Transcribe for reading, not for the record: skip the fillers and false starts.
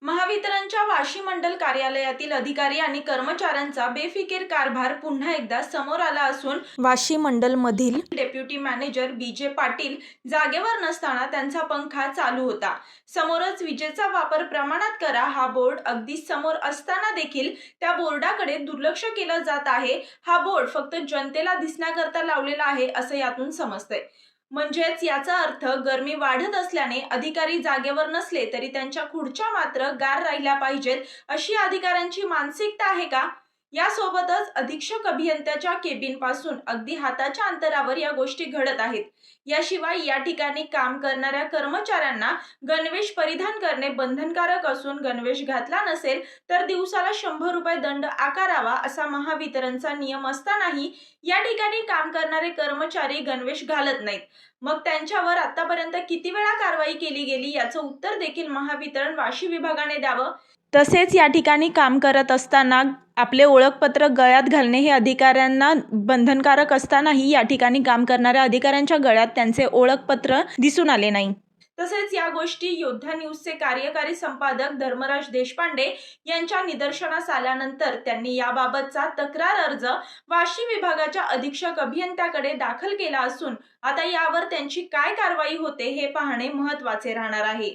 महावितरणच्या वाशी मंडल कार्यालयातील अधिकारी आणि कर्मचाऱ्यांचा बेफिकीर कारभार पुन्हा एकदा समोर आला असून वाशी मंडल मधील डेप्युटी मॅनेजर बीजे पाटील जागेवर नसताना त्यांचा पंखा चालू होता। समोरच विजेचा वापर प्रमाणात करा हा बोर्ड अगदी समोर असताना देखील त्या बोर्डाकडे दुर्लक्ष केलं जात आहे। हा बोर्ड फक्त जनतेला दिसण्याकरता लावलेला आहे असं यातून समजतंय। म्हणजेच याचा अर्थ गरमी वाढत असल्याने अधिकारी जागेवर नसले तरी त्यांच्या खुर्च्या मात्र गार राहिल्या पाहिजेत अशी अधिकाऱ्यांची मानसिकता आहे का? यासोबतच अधीक्षक अभियंत्याच्या केबिन पासून अगदी हाताच्या अंतरावर या गोष्टी घडत आहेत। याशिवाय या ठिकाणी काम करणाऱ्या कर्मचाऱ्यांना गणवेश परिधान करणे बंधनकारक असून गणवेश घातला नसेल तर दिवसाला 100 रुपये दंड आकारावा असा महावितरणचा नियम असतानाही या ठिकाणी काम करणारे कर्मचारी गणवेश घालत नाहीत। मग त्यांच्यावर आतापर्यंत किती वेळा कारवाई केली गेली याचं उत्तर देखील महावितरण वाशी विभागाने द्यावं। तसेच या ठिकाणी काम करत असताना आपले ओळखपत्र गळ्यात घालणे हे अधिकाऱ्यांना बंधनकारक असतानाही या ठिकाणी काम करणाऱ्या अधिकाऱ्यांच्या गळ्यात त्यांचे ओळखपत्र दिसून आले नाही। तसेच या गोष्टी योद्धा न्यूजचे कार्यकारी संपादक धर्मराज देशपांडे यांच्या निदर्शनास आल्यानंतर त्यांनी याबाबतचा तक्रार अर्ज वाशी विभागाच्या अधीक्षक अभियंत्याकडे दाखल केला असून आता यावर त्यांची काय कारवाई होते हे पाहणे महत्त्वाचे राहणार आहे।